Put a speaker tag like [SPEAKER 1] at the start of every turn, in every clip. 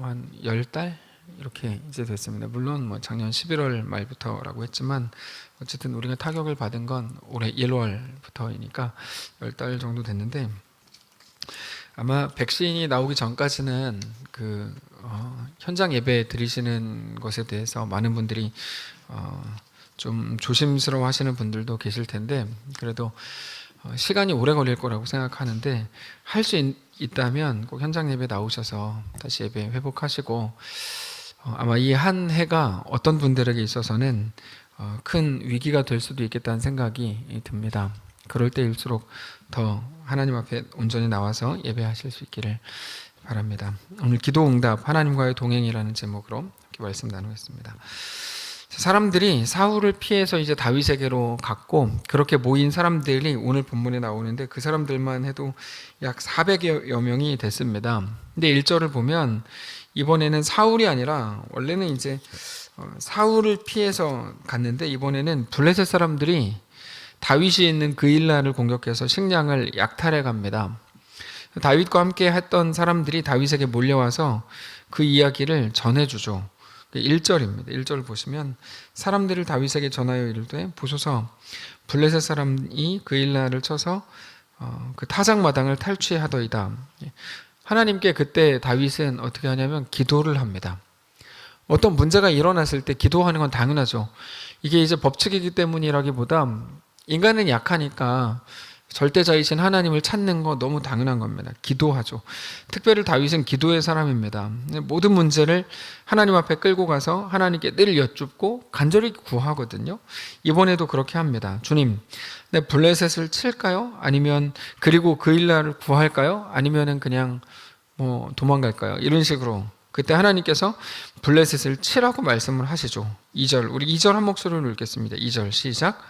[SPEAKER 1] 한 10달 이렇게 이제 됐습니다. 물론 뭐 작년 11월 말부터라고 했지만 어쨌든 우리가 타격을 받은 건 올해 1월부터이니까 10달 정도 됐는데, 아마 백신이 나오기 전까지는 현장 예배 드리시는 것에 대해서 많은 분들이 좀 조심스러워 하시는 분들도 계실 텐데, 그래도 시간이 오래 걸릴 거라고 생각하는데, 할 수 있다면 꼭 현장 예배 나오셔서 다시 예배 회복하시고, 아마 이 한 해가 어떤 분들에게 있어서는 큰 위기가 될 수도 있겠다는 생각이 듭니다. 그럴 때일수록 더 하나님 앞에 온전히 나와서 예배하실 수 있기를 바랍니다. 오늘 기도응답 하나님과의 동행이라는 제목으로 이렇게 말씀 나누겠습니다. 사람들이 사울을 피해서 이제 다윗에게로 갔고, 그렇게 모인 사람들이 오늘 본문에 나오는데 그 사람들만 해도 약 400여 명이 됐습니다. 근데 1절을 보면 이번에는 사울이 아니라, 원래는 이제 사울을 피해서 갔는데 이번에는 블레셋 사람들이 다윗이 있는 그일라를 공격해서 식량을 약탈해 갑니다. 다윗과 함께 했던 사람들이 다윗에게 몰려와서 그 이야기를 전해주죠. 1절입니다. 1절을 보시면 사람들을 다윗에게 전하여 이르되, 보소서 블레셋 사람이 그일라를 쳐서 그 타작마당을 탈취하더이다. 하나님께 그때 다윗은 어떻게 하냐면 기도를 합니다. 어떤 문제가 일어났을 때 기도하는 건 당연하죠. 이게 이제 법칙이기 때문이라기보다 인간은 약하니까 절대자이신 하나님을 찾는 거 너무 당연한 겁니다. 기도하죠. 특별히 다윗은 기도의 사람입니다. 모든 문제를 하나님 앞에 끌고 가서 하나님께 늘 여쭙고 간절히 구하거든요. 이번에도 그렇게 합니다. 주님, 내 블레셋을 칠까요? 아니면 그리고 그일라를 구할까요? 아니면은 그냥 뭐 도망갈까요? 이런 식으로. 그때 하나님께서 블레셋을 치라고 말씀을 하시죠. 2절, 우리 2절 한 목소리로 읽겠습니다. 2절 시작.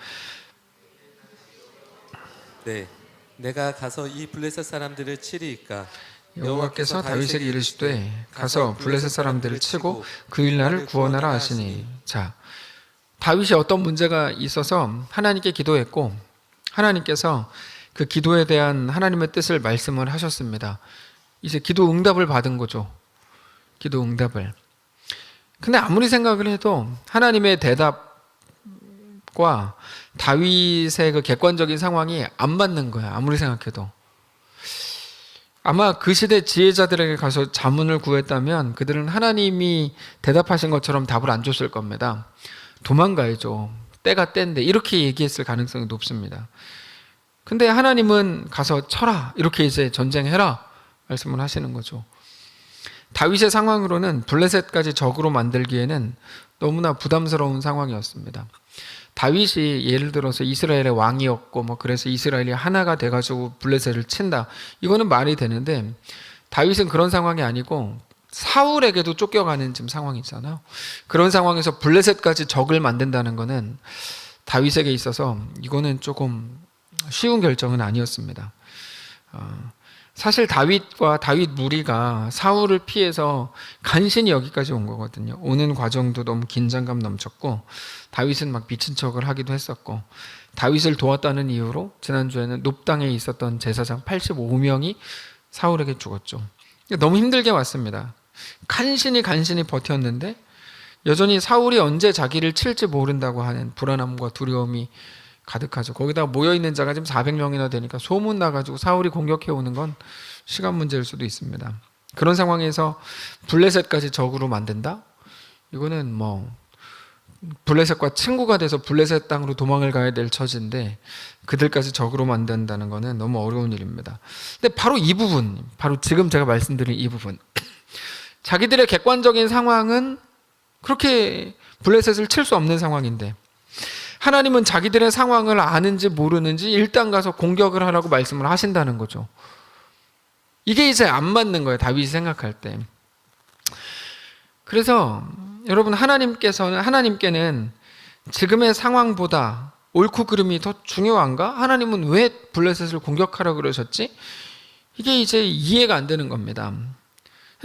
[SPEAKER 2] 네, 내가 가서 이 블레셋 사람들을 치리이까.
[SPEAKER 1] 여호와께서 다윗에게 이르시되 가서 블레셋 사람들을 치고 그일라를 구원하라 하시니. 자, 다윗이 어떤 문제가 있어서 하나님께 기도했고, 하나님께서 그 기도에 대한 하나님의 뜻을 말씀을 하셨습니다. 이제 기도 응답을 받은 거죠. 기도 응답을. 근데 아무리 생각을 해도 하나님의 대답과 다윗의 그 객관적인 상황이 안 맞는 거야. 아무리 생각해도. 아마 그 시대 지혜자들에게 가서 자문을 구했다면 그들은 하나님이 대답하신 것처럼 답을 안 줬을 겁니다. 도망가야죠. 때가 때인데, 이렇게 얘기했을 가능성이 높습니다. 근데 하나님은 가서 쳐라, 이렇게 이제 전쟁해라 말씀을 하시는 거죠. 다윗의 상황으로는 블레셋까지 적으로 만들기에는 너무나 부담스러운 상황이었습니다. 다윗이 예를 들어서 이스라엘의 왕이었고 그래서 이스라엘이 하나가 돼가지고 블레셋을 친다, 이거는 말이 되는데, 다윗은 그런 상황이 아니고 사울에게도 쫓겨가는 지금 상황이잖아요. 그런 상황에서 블레셋까지 적을 만든다는 거는 다윗에게 있어서 이거는 조금 쉬운 결정은 아니었습니다. 사실 다윗과 다윗 무리가 사울을 피해서 간신히 여기까지 온 거거든요. 오는 과정도 너무 긴장감 넘쳤고, 다윗은 막 미친 척을 하기도 했었고, 다윗을 도왔다는 이유로 지난주에는 놋당에 있었던 제사장 85명이 사울에게 죽었죠. 너무 힘들게 왔습니다. 간신히 버텼는데 여전히 사울이 언제 자기를 칠지 모른다고 하는 불안함과 두려움이 가득하죠. 거기다가 모여있는 자가 지금 400명이나 되니까 소문 나가지고 사울이 공격해오는 건 시간 문제일 수도 있습니다. 그런 상황에서 블레셋까지 적으로 만든다? 이거는 블레셋과 친구가 돼서 블레셋 땅으로 도망을 가야 될 처지인데 그들까지 적으로 만든다는 거는 너무 어려운 일입니다. 근데 바로 이 부분, 바로 지금 제가 말씀드린 이 부분, 자기들의 객관적인 상황은 그렇게 블레셋을 칠 수 없는 상황인데, 하나님은 자기들의 상황을 아는지 모르는지 일단 가서 공격을 하라고 말씀을 하신다는 거죠. 이게 이제 안 맞는 거예요, 다윗이 생각할 때. 그래서 여러분, 하나님께는 지금의 상황보다 옳고 그름이 더 중요한가? 하나님은 왜 블레셋을 공격하라고 그러셨지? 이게 이제 이해가 안 되는 겁니다.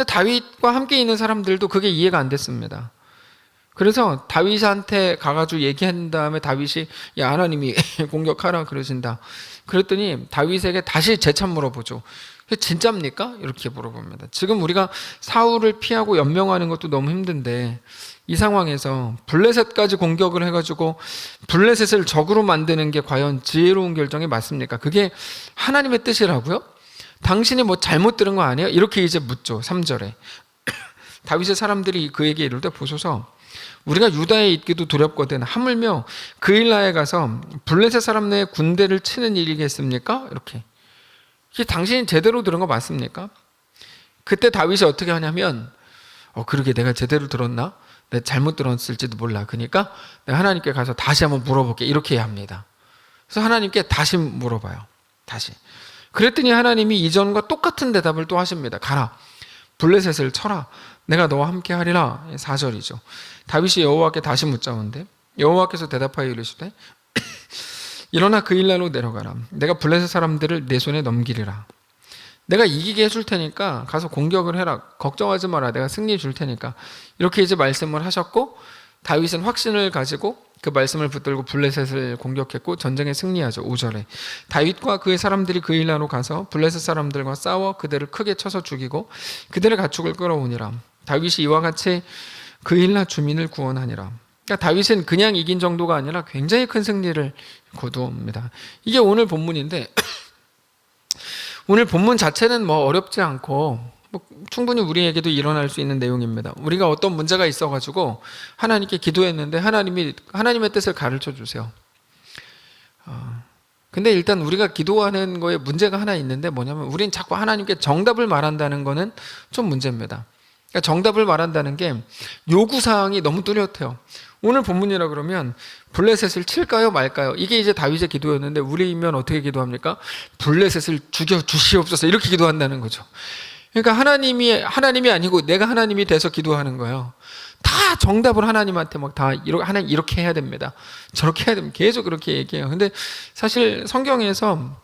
[SPEAKER 1] 다윗과 함께 있는 사람들도 그게 이해가 안 됐습니다. 그래서 다윗한테 가가지고 얘기한 다음에 다윗이 하나님이 공격하라 그러신다. 그랬더니 다윗에게 다시 재차 물어보죠. 진짜입니까? 이렇게 물어봅니다. 지금 우리가 사울을 피하고 연명하는 것도 너무 힘든데 이 상황에서 블레셋까지 공격을 해가지고 블레셋을 적으로 만드는 게 과연 지혜로운 결정이 맞습니까? 그게 하나님의 뜻이라고요? 당신이 뭐 잘못 들은 거 아니에요? 이렇게 이제 묻죠. 3절에 다윗의 사람들이 그에게 이를 때 보소서 우리가 유다에 있기도 두렵거든 하물며 그일라에 가서 블레셋 사람 내 군대를 치는 일이겠습니까? 이렇게 이게 당신이 제대로 들은 거 맞습니까? 그때 다윗이 어떻게 하냐면 그러게 내가 제대로 들었나? 내가 잘못 들었을지도 몰라. 그러니까 내가 하나님께 가서 다시 한번 물어볼게. 이렇게 해야 합니다. 그래서 하나님께 다시 물어봐요. 다시. 그랬더니 하나님이 이전과 똑같은 대답을 또 하십니다. 가라. 블레셋을 쳐라. 내가 너와 함께 하리라. 4절이죠. 다윗이 여호와께 다시 묻자온데 여호와께서 대답하여 이르시되 일어나 그일라로 내려가라. 내가 블레셋 사람들을 내 손에 넘기리라. 내가 이기게 해줄 테니까 가서 공격을 해라. 걱정하지 마라. 내가 승리 줄 테니까. 이렇게 이제 말씀을 하셨고 다윗은 확신을 가지고 그 말씀을 붙들고 블레셋을 공격했고 전쟁에 승리하죠. 5절에 다윗과 그의 사람들이 그일라로 가서 블레셋 사람들과 싸워 그들을 크게 쳐서 죽이고 그들의 가축을 끌어오니라. 다윗이 이와 같이 그일라 주민을 구원하니라. 그러니까 다윗은 그냥 이긴 정도가 아니라 굉장히 큰 승리를 거두옵니다. 이게 오늘 본문인데 오늘 본문 자체는 뭐 어렵지 않고 뭐 충분히 우리에게도 일어날 수 있는 내용입니다. 우리가 어떤 문제가 있어가지고 하나님께 기도했는데 하나님이 하나님의 뜻을 가르쳐 주세요. 근데 일단 우리가 기도하는 거에 문제가 하나 있는데 뭐냐면 우린 자꾸 하나님께 정답을 말한다는 거는 좀 문제입니다. 그러니까 정답을 말한다는 게 요구사항이 너무 뚜렷해요. 오늘 본문이라 그러면 블레셋을 칠까요 말까요? 이게 이제 다윗의 기도였는데 우리면 어떻게 기도합니까? 블레셋을 죽여 주시옵소서 이렇게 기도한다는 거죠. 그러니까 하나님이 아니고 내가 하나님이 돼서 기도하는 거예요. 다 정답을 하나님한테 막 다 하나님 이렇게 해야 됩니다. 저렇게 해야 됩니다. 계속 그렇게 얘기해요. 근데 사실 성경에서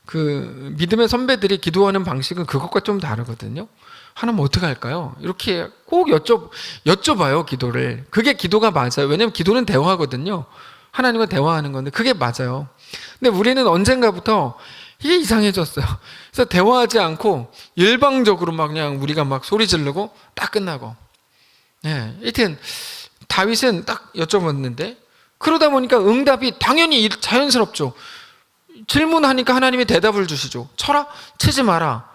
[SPEAKER 1] 그 믿음의 선배들이 기도하는 방식은 그것과 좀 다르거든요. 하나님 어떻게 할까요? 이렇게 꼭 여쭤봐요, 기도를. 그게 기도가 맞아요. 왜냐하면 기도는 대화거든요. 하나님과 대화하는 건데 그게 맞아요. 근데 우리는 언젠가부터 이게 이상해졌어요. 그래서 대화하지 않고 일방적으로 막 그냥 우리가 막 소리 지르고 딱 끝나고. 예, 하여튼 다윗은 딱 여쭤봤는데 그러다 보니까 응답이 당연히 자연스럽죠. 질문하니까 하나님이 대답을 주시죠. 쳐라, 치지 마라.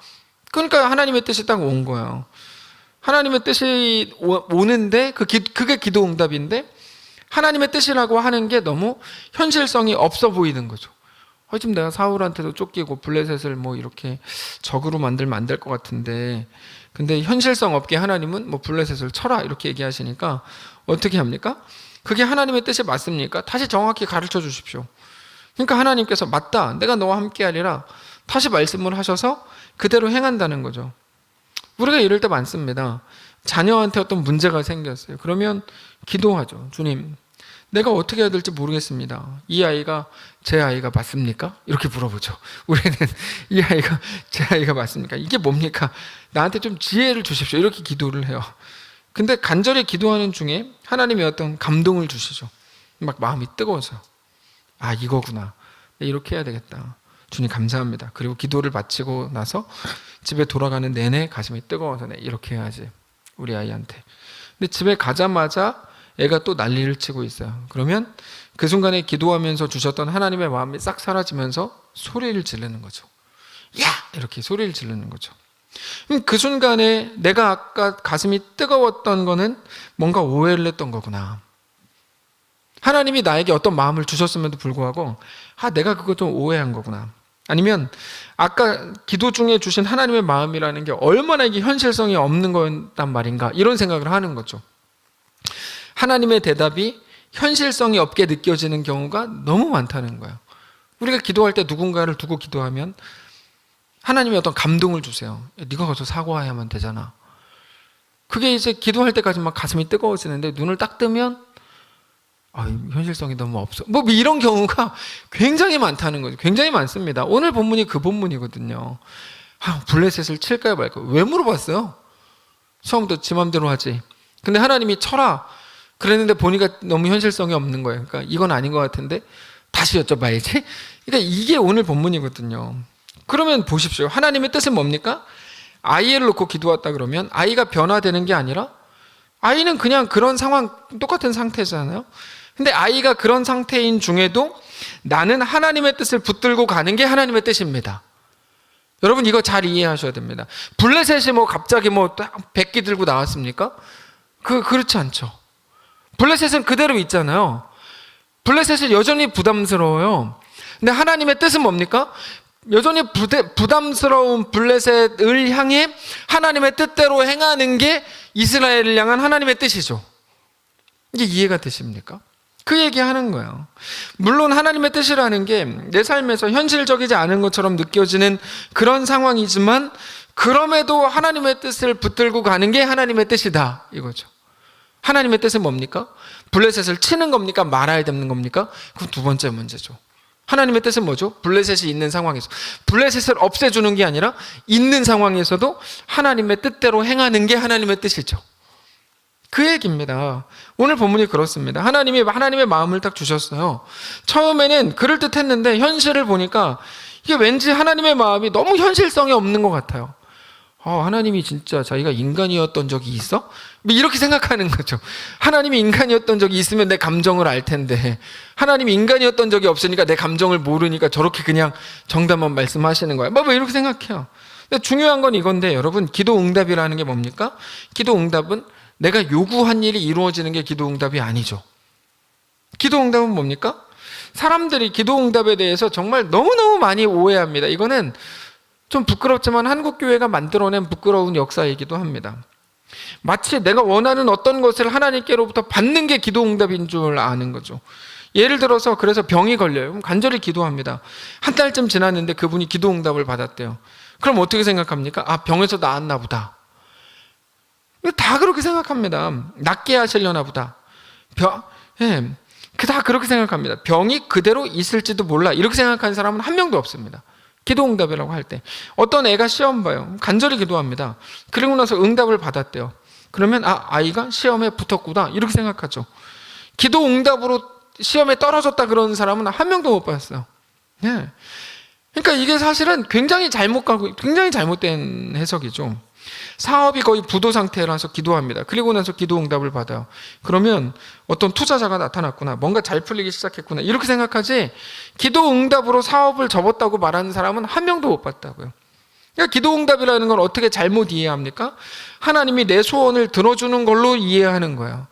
[SPEAKER 1] 그러니까 하나님의 뜻이 딱 온 거예요. 하나님의 뜻이 오는데 그게 기도 응답인데 하나님의 뜻이라고 하는 게 너무 현실성이 없어 보이는 거죠. 지금 내가 사울한테도 쫓기고 블레셋을 뭐 이렇게 적으로 만들면 안 될 것 같은데 근데 현실성 없게 하나님은 뭐 블레셋을 쳐라 이렇게 얘기하시니까 어떻게 합니까? 그게 하나님의 뜻이 맞습니까? 다시 정확히 가르쳐 주십시오. 그러니까 하나님께서 맞다. 내가 너와 함께 하리라. 다시 말씀을 하셔서 그대로 행한다는 거죠. 우리가 이럴 때 많습니다. 자녀한테 어떤 문제가 생겼어요. 그러면 기도하죠. 주님, 내가 어떻게 해야 될지 모르겠습니다. 이 아이가 제 아이가 맞습니까? 이렇게 물어보죠. 우리는 이 아이가 제 아이가 맞습니까? 이게 뭡니까? 나한테 좀 지혜를 주십시오. 이렇게 기도를 해요. 근데 간절히 기도하는 중에 하나님이 어떤 감동을 주시죠. 막 마음이 뜨거워서 이거구나. 이렇게 해야 되겠다. 주님 감사합니다. 그리고 기도를 마치고 나서 집에 돌아가는 내내 가슴이 뜨거워서 이렇게 해야지 우리 아이한테. 근데 집에 가자마자 애가 또 난리를 치고 있어요. 그러면 그 순간에 기도하면서 주셨던 하나님의 마음이 싹 사라지면서 소리를 지르는 거죠. 야! 이렇게 소리를 지르는 거죠. 그럼 그 순간에 내가 아까 가슴이 뜨거웠던 거는 뭔가 오해를 했던 거구나. 하나님이 나에게 어떤 마음을 주셨음에도 불구하고 내가 그거 좀 오해한 거구나. 아니면 아까 기도 중에 주신 하나님의 마음이라는 게 얼마나 이게 현실성이 없는 거란 말인가 이런 생각을 하는 거죠. 하나님의 대답이 현실성이 없게 느껴지는 경우가 너무 많다는 거예요. 우리가 기도할 때 누군가를 두고 기도하면 하나님이 어떤 감동을 주세요. 네가 가서 사과해야만 되잖아. 그게 이제 기도할 때까지 막 가슴이 뜨거워지는데 눈을 딱 뜨면 현실성이 너무 없어. 뭐 이런 경우가 굉장히 많다는 거죠. 굉장히 많습니다. 오늘 본문이 그 본문이거든요. 블레셋을 칠까요 말까요? 왜 물어봤어요? 처음부터 지 맘대로 하지. 근데 하나님이 쳐라. 그랬는데 보니까 너무 현실성이 없는 거예요. 그러니까 이건 아닌 것 같은데 다시 여쭤봐야지. 그러니까 이게 오늘 본문이거든요. 그러면 보십시오. 하나님의 뜻은 뭡니까? 아이를 놓고 기도했다 그러면 아이가 변화되는 게 아니라 아이는 그냥 그런 상황, 똑같은 상태잖아요. 근데 아이가 그런 상태인 중에도 나는 하나님의 뜻을 붙들고 가는 게 하나님의 뜻입니다. 여러분 이거 잘 이해하셔야 됩니다. 블레셋이 뭐 갑자기 뭐 백기 들고 나왔습니까? 그렇지 않죠. 블레셋은 그대로 있잖아요. 블레셋이 여전히 부담스러워요. 근데 하나님의 뜻은 뭡니까? 여전히 부담스러운 블레셋을 향해 하나님의 뜻대로 행하는 게 이스라엘을 향한 하나님의 뜻이죠. 이게 이해가 되십니까? 그 얘기하는 거예요. 물론 하나님의 뜻이라는 게 내 삶에서 현실적이지 않은 것처럼 느껴지는 그런 상황이지만 그럼에도 하나님의 뜻을 붙들고 가는 게 하나님의 뜻이다 이거죠. 하나님의 뜻은 뭡니까? 블레셋을 치는 겁니까? 말아야 되는 겁니까? 그럼 두 번째 문제죠. 하나님의 뜻은 뭐죠? 블레셋이 있는 상황에서 블레셋을 없애주는 게 아니라 있는 상황에서도 하나님의 뜻대로 행하는 게 하나님의 뜻이죠. 그 얘기입니다. 오늘 본문이 그렇습니다. 하나님이 하나님의 마음을 딱 주셨어요. 처음에는 그럴듯했는데 현실을 보니까 이게 왠지 하나님의 마음이 너무 현실성이 없는 것 같아요. 하나님이 진짜 자기가 인간이었던 적이 있어? 뭐 이렇게 생각하는 거죠. 하나님이 인간이었던 적이 있으면 내 감정을 알 텐데 하나님이 인간이었던 적이 없으니까 내 감정을 모르니까 저렇게 그냥 정답만 말씀하시는 거야. 뭐 이렇게 생각해요. 근데 중요한 건 이건데 여러분 기도 응답이라는 게 뭡니까? 기도 응답은 내가 요구한 일이 이루어지는 게 기도 응답이 아니죠. 기도 응답은 뭡니까? 사람들이 기도 응답에 대해서 정말 너무너무 많이 오해합니다. 이거는 좀 부끄럽지만 한국교회가 만들어낸 부끄러운 역사이기도 합니다. 마치 내가 원하는 어떤 것을 하나님께로부터 받는 게 기도 응답인 줄 아는 거죠. 예를 들어서 그래서 병이 걸려요. 그럼 간절히 기도합니다. 한 달쯤 지났는데 그분이 기도 응답을 받았대요. 그럼 어떻게 생각합니까? 병에서 나았나 보다. 다 그렇게 생각합니다. 낫게 하시려나 보다. 다 그렇게 생각합니다. 병이 그대로 있을지도 몰라. 이렇게 생각하는 사람은 한 명도 없습니다. 기도 응답이라고 할 때 어떤 애가 시험 봐요. 간절히 기도합니다. 그리고 나서 응답을 받았대요. 그러면 아이가 시험에 붙었구나 이렇게 생각하죠. 기도 응답으로 시험에 떨어졌다 그러는 사람은 한 명도 못 봤어요. 그러니까 이게 사실은 굉장히 잘못된 해석이죠. 사업이 거의 부도 상태라서 기도합니다. 그리고 나서 기도 응답을 받아요. 그러면 어떤 투자자가 나타났구나. 뭔가 잘 풀리기 시작했구나. 이렇게 생각하지 기도 응답으로 사업을 접었다고 말하는 사람은 한 명도 못 봤다고요. 그러니까 기도 응답이라는 걸 어떻게 잘못 이해합니까? 하나님이 내 소원을 들어주는 걸로 이해하는 거예요.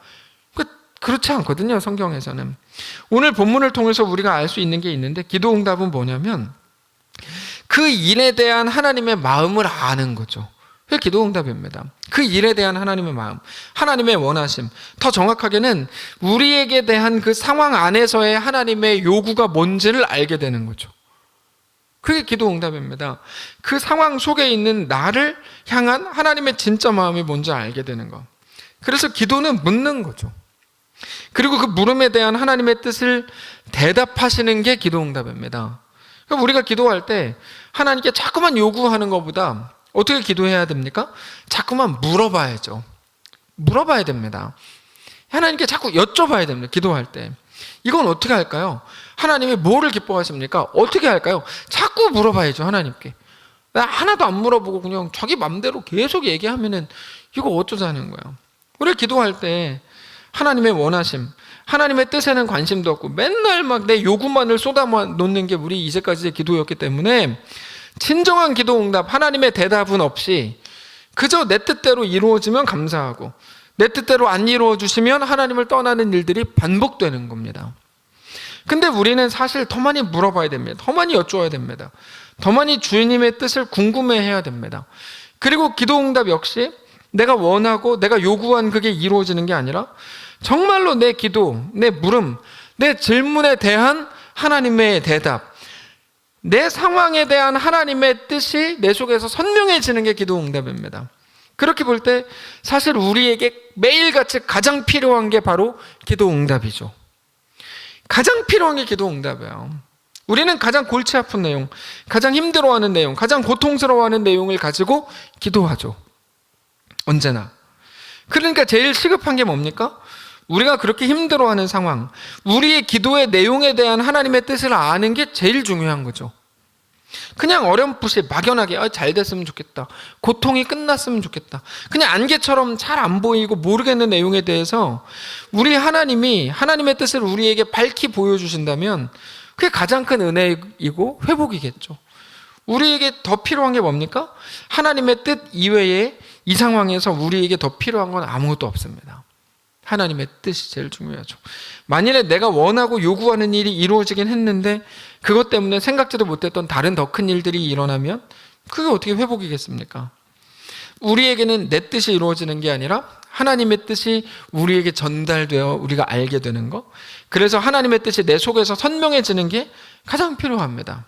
[SPEAKER 1] 그렇지 않거든요. 성경에서는. 오늘 본문을 통해서 우리가 알 수 있는 게 있는데 기도 응답은 뭐냐면 그 일에 대한 하나님의 마음을 아는 거죠. 그게 기도 응답입니다. 그 일에 대한 하나님의 마음, 하나님의 원하심, 더 정확하게는 우리에게 대한 그 상황 안에서의 하나님의 요구가 뭔지를 알게 되는 거죠. 그게 기도 응답입니다. 그 상황 속에 있는 나를 향한 하나님의 진짜 마음이 뭔지 알게 되는 거. 그래서 기도는 묻는 거죠. 그리고 그 물음에 대한 하나님의 뜻을 대답하시는 게 기도 응답입니다. 그러니까 우리가 기도할 때 하나님께 자꾸만 요구하는 것보다 어떻게 기도해야 됩니까? 자꾸만 물어봐야죠. 물어봐야 됩니다. 하나님께 자꾸 여쭤봐야 됩니다. 기도할 때. 이건 어떻게 할까요? 하나님이 뭐를 기뻐하십니까? 어떻게 할까요? 자꾸 물어봐야죠. 하나님께. 나 하나도 안 물어보고 그냥 자기 맘대로 계속 얘기하면은 이거 어쩌자는 거예요. 우리 기도할 때 하나님의 원하심, 하나님의 뜻에는 관심도 없고 맨날 막 내 요구만을 쏟아놓는 게 우리 이제까지의 기도였기 때문에 진정한 기도 응답, 하나님의 대답은 없이 그저 내 뜻대로 이루어지면 감사하고 내 뜻대로 안 이루어 주시면 하나님을 떠나는 일들이 반복되는 겁니다. 근데 우리는 사실 더 많이 물어봐야 됩니다. 더 많이 여쭈어야 됩니다. 더 많이 주님의 뜻을 궁금해해야 됩니다. 그리고 기도 응답 역시 내가 원하고 내가 요구한 그게 이루어지는 게 아니라 정말로 내 기도, 내 물음, 내 질문에 대한 하나님의 대답, 내 상황에 대한 하나님의 뜻이 내 속에서 선명해지는 게 기도 응답입니다. 그렇게 볼 때 사실 우리에게 매일같이 가장 필요한 게 바로 기도 응답이죠. 가장 필요한 게 기도 응답이에요. 우리는 가장 골치 아픈 내용, 가장 힘들어하는 내용, 가장 고통스러워하는 내용을 가지고 기도하죠. 언제나. 그러니까 제일 시급한 게 뭡니까? 우리가 그렇게 힘들어하는 상황, 우리의 기도의 내용에 대한 하나님의 뜻을 아는 게 제일 중요한 거죠. 그냥 어렴풋이 막연하게 잘 됐으면 좋겠다, 고통이 끝났으면 좋겠다, 그냥 안개처럼 잘 안 보이고 모르겠는 내용에 대해서 우리 하나님이 하나님의 뜻을 우리에게 밝히 보여주신다면 그게 가장 큰 은혜이고 회복이겠죠. 우리에게 더 필요한 게 뭡니까? 하나님의 뜻 이외에 이 상황에서 우리에게 더 필요한 건 아무것도 없습니다. 하나님의 뜻이 제일 중요하죠. 만일에 내가 원하고 요구하는 일이 이루어지긴 했는데 그것 때문에 생각지도 못했던 다른 더 큰 일들이 일어나면 그게 어떻게 회복이겠습니까? 우리에게는 내 뜻이 이루어지는 게 아니라 하나님의 뜻이 우리에게 전달되어 우리가 알게 되는 것, 그래서 하나님의 뜻이 내 속에서 선명해지는 게 가장 필요합니다.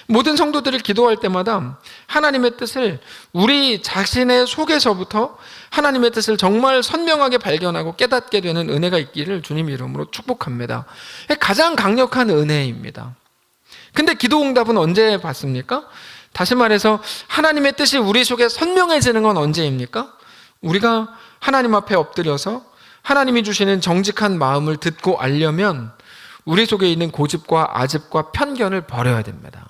[SPEAKER 1] 모든 성도들이 기도할 때마다 하나님의 뜻을 우리 자신의 속에서부터 하나님의 뜻을 정말 선명하게 발견하고 깨닫게 되는 은혜가 있기를 주님 이름으로 축복합니다. 가장 강력한 은혜입니다. 근데 기도 응답은 언제 받습니까? 다시 말해서 하나님의 뜻이 우리 속에 선명해지는 건 언제입니까? 우리가 하나님 앞에 엎드려서 하나님이 주시는 정직한 마음을 듣고 알려면 우리 속에 있는 고집과 아집과 편견을 버려야 됩니다.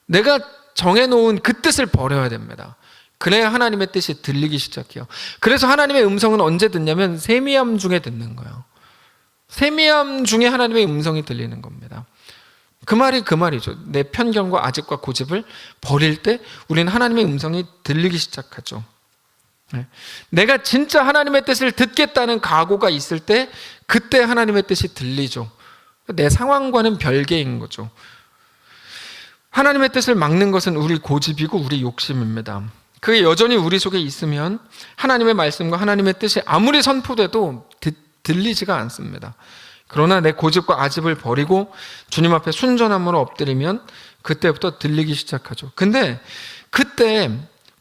[SPEAKER 1] 내가 정해놓은 그 뜻을 버려야 됩니다. 그래야 하나님의 뜻이 들리기 시작해요. 그래서 하나님의 음성은 언제 듣냐면 세미함 중에 듣는 거예요. 세미함 중에 하나님의 음성이 들리는 겁니다. 그 말이 그 말이죠. 내 편견과 아집과 고집을 버릴 때 우리는 하나님의 음성이 들리기 시작하죠. 내가 진짜 하나님의 뜻을 듣겠다는 각오가 있을 때 그때 하나님의 뜻이 들리죠. 내 상황과는 별개인 거죠. 하나님의 뜻을 막는 것은 우리 고집이고 우리 욕심입니다. 그게 여전히 우리 속에 있으면 하나님의 말씀과 하나님의 뜻이 아무리 선포돼도 들리지가 않습니다. 그러나 내 고집과 아집을 버리고 주님 앞에 순전함으로 엎드리면 그때부터 들리기 시작하죠. 근데 그때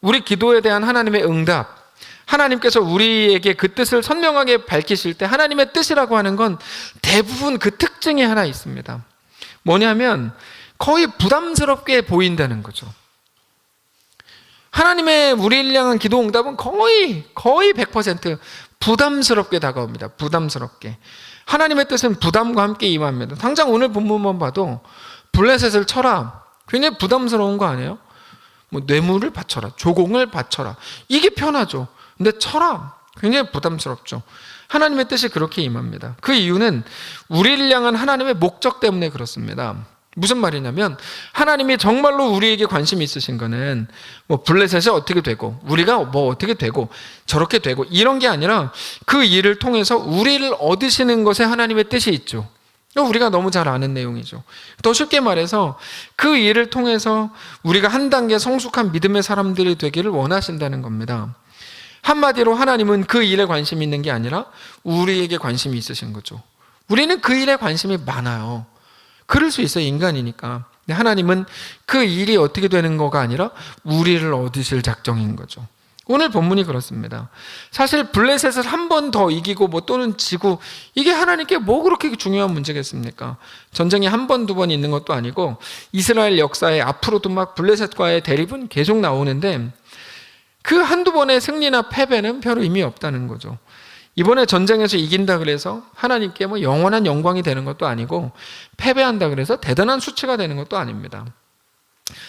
[SPEAKER 1] 우리 기도에 대한 하나님의 응답, 하나님께서 우리에게 그 뜻을 선명하게 밝히실 때 하나님의 뜻이라고 하는 건 대부분 그 특징이 하나 있습니다. 뭐냐면 거의 부담스럽게 보인다는 거죠. 하나님의 우리를 향한 기도 응답은 거의 100% 부담스럽게 다가옵니다. 부담스럽게. 하나님의 뜻은 부담과 함께 임합니다. 당장 오늘 본문만 봐도 블레셋을 쳐라. 굉장히 부담스러운 거 아니에요? 뭐 뇌물을 바쳐라, 조공을 바쳐라. 이게 편하죠. 근데 쳐라. 굉장히 부담스럽죠. 하나님의 뜻이 그렇게 임합니다. 그 이유는 우리를 향한 하나님의 목적 때문에 그렇습니다. 무슨 말이냐면 하나님이 정말로 우리에게 관심이 있으신 거는 뭐 블레셋이 어떻게 되고 우리가 뭐 어떻게 되고 저렇게 되고 이런 게 아니라 그 일을 통해서 우리를 얻으시는 것에 하나님의 뜻이 있죠. 우리가 너무 잘 아는 내용이죠. 더 쉽게 말해서 그 일을 통해서 우리가 한 단계 성숙한 믿음의 사람들이 되기를 원하신다는 겁니다. 한마디로 하나님은 그 일에 관심이 있는 게 아니라 우리에게 관심이 있으신 거죠. 우리는 그 일에 관심이 많아요. 그럴 수 있어요. 인간이니까. 근데 하나님은 그 일이 어떻게 되는 거가 아니라 우리를 얻으실 작정인 거죠. 오늘 본문이 그렇습니다. 사실 블레셋을 한 번 더 이기고 뭐 또는 지고 이게 하나님께 뭐 그렇게 중요한 문제겠습니까? 전쟁이 한 번, 두 번 있는 것도 아니고 이스라엘 역사에 앞으로도 막 블레셋과의 대립은 계속 나오는데 그 한두 번의 승리나 패배는 별 의미 없다는 거죠. 이번에 전쟁에서 이긴다 그래서 하나님께 뭐 영원한 영광이 되는 것도 아니고 패배한다 그래서 대단한 수치가 되는 것도 아닙니다.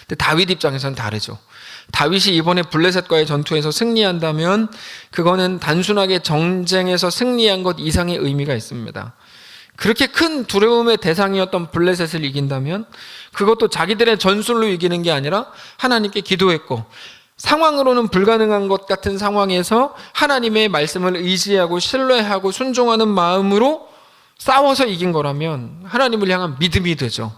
[SPEAKER 1] 근데 다윗 입장에서는 다르죠. 다윗이 이번에 블레셋과의 전투에서 승리한다면 그거는 단순하게 전쟁에서 승리한 것 이상의 의미가 있습니다. 그렇게 큰 두려움의 대상이었던 블레셋을 이긴다면 그것도 자기들의 전술로 이기는 게 아니라 하나님께 기도했고 상황으로는 불가능한 것 같은 상황에서 하나님의 말씀을 의지하고 신뢰하고 순종하는 마음으로 싸워서 이긴 거라면 하나님을 향한 믿음이 되죠.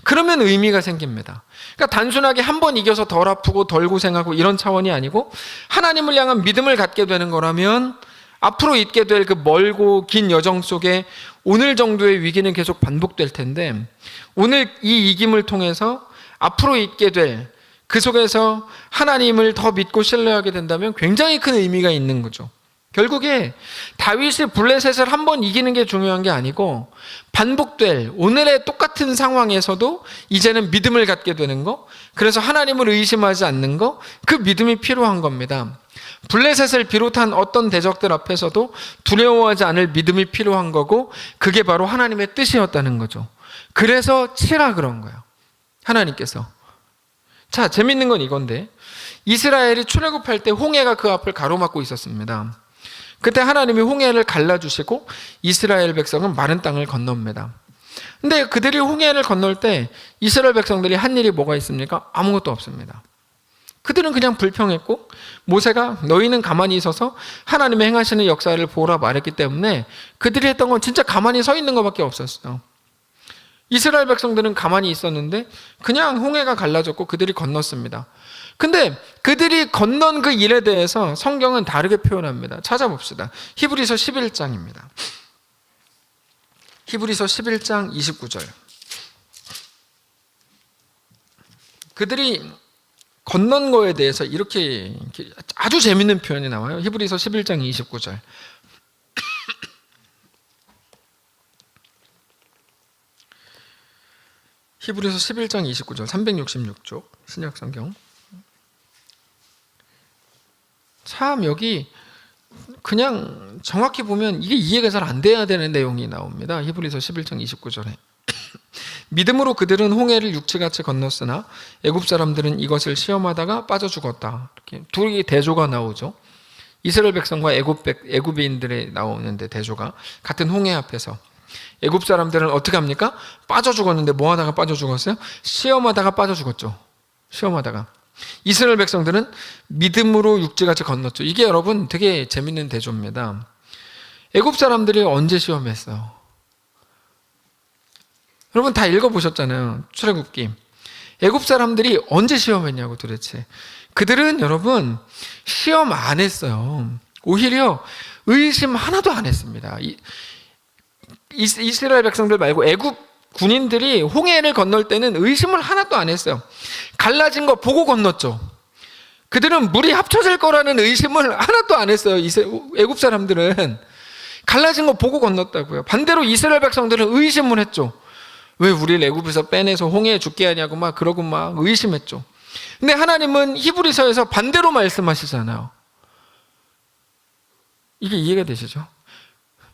[SPEAKER 1] 그러면 의미가 생깁니다. 그러니까 단순하게 한 번 이겨서 덜 아프고 덜 고생하고 이런 차원이 아니고 하나님을 향한 믿음을 갖게 되는 거라면 앞으로 있게 될 그 멀고 긴 여정 속에 오늘 정도의 위기는 계속 반복될 텐데 오늘 이 이김을 통해서 앞으로 있게 될 그 속에서 하나님을 더 믿고 신뢰하게 된다면 굉장히 큰 의미가 있는 거죠. 결국에 다윗이 블레셋을 한 번 이기는 게 중요한 게 아니고 반복될 오늘의 똑같은 상황에서도 이제는 믿음을 갖게 되는 거, 그래서 하나님을 의심하지 않는 거, 그 믿음이 필요한 겁니다. 블레셋을 비롯한 어떤 대적들 앞에서도 두려워하지 않을 믿음이 필요한 거고 그게 바로 하나님의 뜻이었다는 거죠. 그래서 치라 그런 거예요. 하나님께서. 자, 재밌는 건 이건데 이스라엘이 출애굽할 때 홍해가 그 앞을 가로막고 있었습니다. 그때 하나님이 홍해를 갈라주시고 이스라엘 백성은 마른 땅을 건넙니다. 근데 그들이 홍해를 건널 때 이스라엘 백성들이 한 일이 뭐가 있습니까? 아무것도 없습니다. 그들은 그냥 불평했고 모세가 너희는 가만히 있어서 하나님의 행하시는 역사를 보라 말했기 때문에 그들이 했던 건 진짜 가만히 서 있는 것밖에 없었어요. 이스라엘 백성들은 가만히 있었는데 그냥 홍해가 갈라졌고 그들이 건넜습니다. 근데 그들이 건넌 그 일에 대해서 성경은 다르게 표현합니다. 찾아봅시다. 히브리서 11장입니다. 히브리서 11장 29절. 그들이 건넌 거에 대해서 이렇게 아주 재밌는 표현이 나와요. 히브리서 11장 29절. 히브리서 11장 29절 366쪽 신약성경. 참 여기 그냥 정확히 보면 이게 이해가 잘 안 돼야 되는 내용이 나옵니다. 히브리서 11장 29절에 믿음으로 그들은 홍해를 육지같이 건넜으나 애굽 사람들은 이것을 시험하다가 빠져 죽었다. 이렇게 둘이 대조가 나오죠. 이스라엘 백성과 애굽인들이 나오는데 대조가 같은 홍해 앞에서 애굽 사람들은 어떻게 합니까? 빠져 죽었는데 뭐 하다가 빠져 죽었어요? 시험하다가 빠져 죽었죠. 시험하다가. 이스라엘 백성들은 믿음으로 육지같이 건넜죠. 이게 여러분 되게 재밌는 대조입니다. 애굽 사람들이 언제 시험했어요? 여러분 다 읽어보셨잖아요. 출애굽기. 애굽 사람들이 언제 시험했냐고 도대체. 그들은 여러분 시험 안 했어요. 오히려 의심 하나도 안 했습니다. 이스라엘 백성들 말고 애굽 군인들이 홍해를 건널 때는 의심을 하나도 안 했어요. 갈라진 거 보고 건넜죠. 그들은 물이 합쳐질 거라는 의심을 하나도 안 했어요. 애굽 사람들은 갈라진 거 보고 건넜다고요. 반대로 이스라엘 백성들은 의심을 했죠. 왜 우리를 애굽에서 빼내서 홍해에 죽게 하냐고 막 그러고 막 의심했죠. 근데 하나님은 히브리서에서 반대로 말씀하시잖아요. 이게 이해가 되시죠?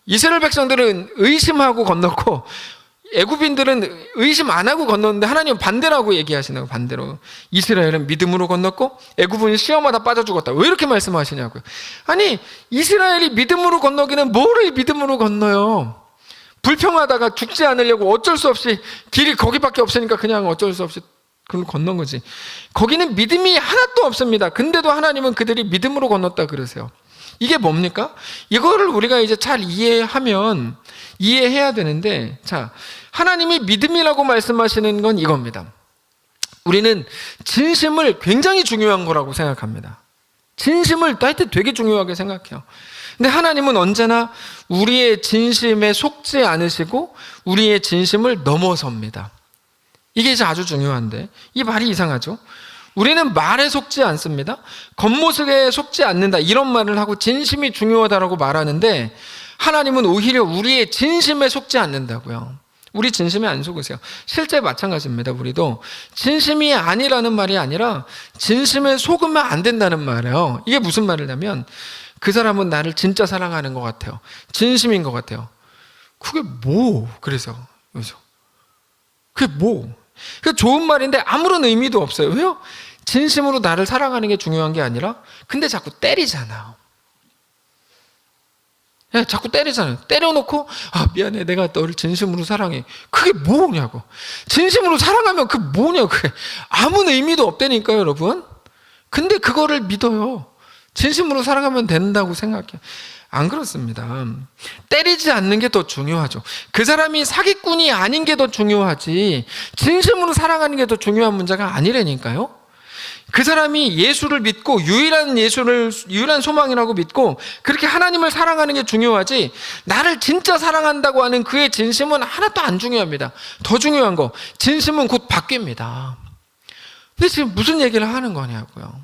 [SPEAKER 1] 이스라엘 백성들은 의심하고 건넜고 애굽인들은 의심 안 하고 건넜는데 하나님은 반대라고 얘기하시는 거예요. 반대로. 이스라엘은 믿음으로 건넜고 애굽은 시험하다 빠져 죽었다. 왜 이렇게 말씀하시냐고요. 아니 이스라엘이 믿음으로 건너기는 뭐를 믿음으로 건너요. 불평하다가 죽지 않으려고 어쩔 수 없이 길이 거기밖에 없으니까 그냥 어쩔 수 없이 그걸 건넌 거지. 거기는 믿음이 하나도 없습니다. 근데도 하나님은 그들이 믿음으로 건넜다 그러세요. 이게 뭡니까? 이거를 우리가 이제 잘 이해해야 되는데, 자, 하나님이 믿음이라고 말씀하시는 건 이겁니다. 우리는 진심을 굉장히 중요한 거라고 생각합니다. 진심을 하여튼 되게 중요하게 생각해요. 근데 하나님은 언제나 우리의 진심에 속지 않으시고 우리의 진심을 넘어섭니다. 이게 이제 아주 중요한데, 이 말이 이상하죠? 우리는 말에 속지 않습니다. 겉모습에 속지 않는다 이런 말을 하고 진심이 중요하다라고 말하는데 하나님은 오히려 우리의 진심에 속지 않는다고요. 우리 진심에 안 속으세요. 실제 마찬가지입니다. 우리도 진심이 아니라는 말이 아니라 진심에 속으면 안 된다는 말이에요. 이게 무슨 말이냐면 그 사람은 나를 진짜 사랑하는 것 같아요. 진심인 것 같아요. 그게 뭐 그래서 그게 뭐 그 좋은 말인데 아무런 의미도 없어요. 왜요? 진심으로 나를 사랑하는 게 중요한 게 아니라 근데 자꾸 때리잖아요. 자꾸 때리잖아요. 때려놓고 미안해 내가 너를 진심으로 사랑해. 그게 뭐냐고. 진심으로 사랑하면 그 뭐냐고. 그게 아무 의미도 없다니까요 여러분. 근데 그거를 믿어요. 진심으로 사랑하면 된다고 생각해요. 안 그렇습니다. 때리지 않는 게 더 중요하죠. 그 사람이 사기꾼이 아닌 게 더 중요하지 진심으로 사랑하는 게 더 중요한 문제가 아니라니까요. 그 사람이 예수를 믿고 유일한 소망이라고 믿고 그렇게 하나님을 사랑하는 게 중요하지 나를 진짜 사랑한다고 하는 그의 진심은 하나도 안 중요합니다. 더 중요한 거 진심은 곧 바뀝니다. 근데 지금 무슨 얘기를 하는 거냐고요.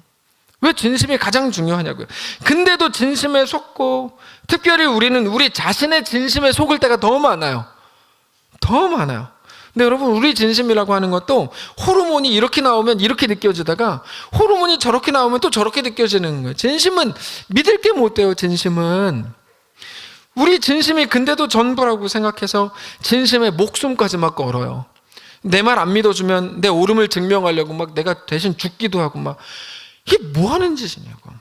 [SPEAKER 1] 왜 진심이 가장 중요하냐고요. 근데도 진심에 속고 특별히 우리는 우리 자신의 진심에 속을 때가 더 많아요. 더 많아요. 근데 여러분 우리 진심이라고 하는 것도 호르몬이 이렇게 나오면 이렇게 느껴지다가 호르몬이 저렇게 나오면 또 저렇게 느껴지는 거예요. 진심은 믿을 게 못 돼요. 진심은. 우리 진심이 근데도 전부라고 생각해서 진심에 목숨까지 막 걸어요. 내 말 안 믿어주면 내 옳음을 증명하려고 막 내가 대신 죽기도 하고 막 이게 뭐 하는 짓이냐고.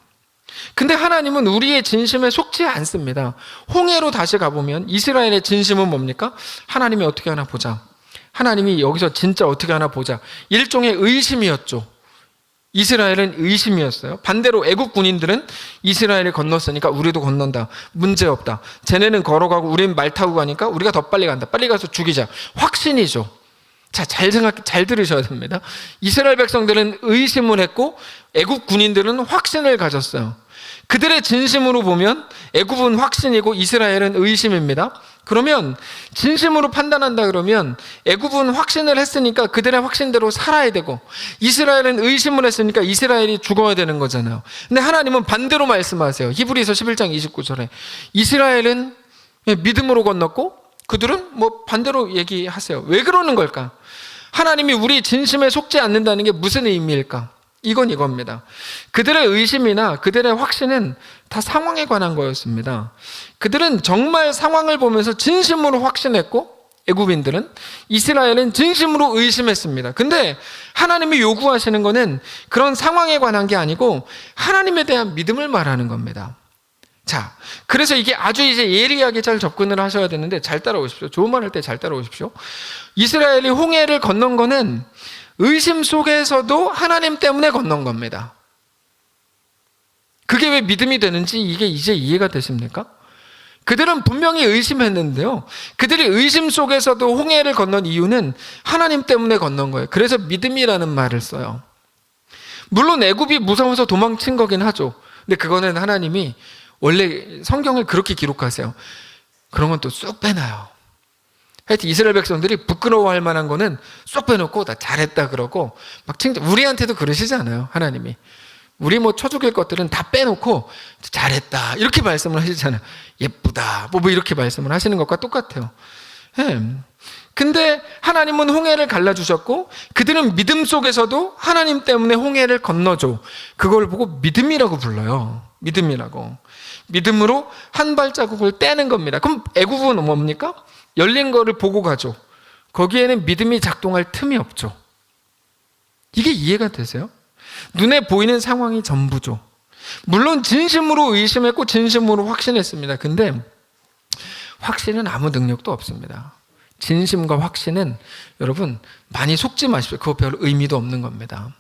[SPEAKER 1] 근데 하나님은 우리의 진심에 속지 않습니다. 홍해로 다시 가보면 이스라엘의 진심은 뭡니까? 하나님이 어떻게 하나 보자. 하나님이 여기서 진짜 어떻게 하나 보자. 일종의 의심이었죠. 이스라엘은 의심이었어요. 반대로 애국 군인들은 이스라엘이 건넜으니까 우리도 건넌다. 문제없다. 쟤네는 걸어가고 우리는 말 타고 가니까 우리가 더 빨리 간다. 빨리 가서 죽이자. 확신이죠. 자, 잘 들으셔야 됩니다. 이스라엘 백성들은 의심을 했고 애국 군인들은 확신을 가졌어요. 그들의 진심으로 보면 애굽은 확신이고 이스라엘은 의심입니다. 그러면 진심으로 판단한다 그러면 애굽은 확신을 했으니까 그들의 확신대로 살아야 되고 이스라엘은 의심을 했으니까 이스라엘이 죽어야 되는 거잖아요. 근데 하나님은 반대로 말씀하세요. 히브리서 11장 29절에 이스라엘은 믿음으로 건넜고 그들은 뭐 반대로 얘기하세요. 왜 그러는 걸까? 하나님이 우리 진심에 속지 않는다는 게 무슨 의미일까? 이건 이겁니다. 그들의 의심이나 그들의 확신은 다 상황에 관한 거였습니다. 그들은 정말 상황을 보면서 진심으로 확신했고 애굽인들은 이스라엘은 진심으로 의심했습니다. 근데 하나님이 요구하시는 거는 그런 상황에 관한 게 아니고 하나님에 대한 믿음을 말하는 겁니다. 자, 그래서 이게 아주 이제 예리하게 잘 접근을 하셔야 되는데 잘 따라오십시오. 좋은 말 할 때 잘 따라오십시오. 이스라엘이 홍해를 건넌 거는 의심 속에서도 하나님 때문에 건넌 겁니다. 그게 왜 믿음이 되는지 이게 이제 이해가 되십니까? 그들은 분명히 의심했는데요. 그들이 의심 속에서도 홍해를 건넌 이유는 하나님 때문에 건넌 거예요. 그래서 믿음이라는 말을 써요. 물론 애굽이 무서워서 도망친 거긴 하죠. 근데 그거는 하나님이 원래 성경을 그렇게 기록하세요. 그런 건 또 쑥 빼놔요. 하여튼 이스라엘 백성들이 부끄러워할 만한 거는 쏙 빼놓고 다 잘했다 그러고 막 칭찬, 우리한테도 그러시잖아요. 하나님이 우리 뭐 쳐죽일 것들은 다 빼놓고 잘했다 이렇게 말씀을 하시잖아요. 예쁘다 뭐 이렇게 말씀을 하시는 것과 똑같아요. 근데 하나님은 홍해를 갈라주셨고 그들은 믿음 속에서도 하나님 때문에 홍해를 건너줘. 그걸 보고 믿음이라고 불러요. 믿음이라고. 믿음으로 한 발자국을 떼는 겁니다. 그럼 애굽은 뭡니까? 열린 거를 보고 가죠. 거기에는 믿음이 작동할 틈이 없죠. 이게 이해가 되세요? 눈에 보이는 상황이 전부죠. 물론 진심으로 의심했고 진심으로 확신했습니다. 근데 확신은 아무 능력도 없습니다. 진심과 확신은 여러분 많이 속지 마십시오. 그거 별 의미도 없는 겁니다.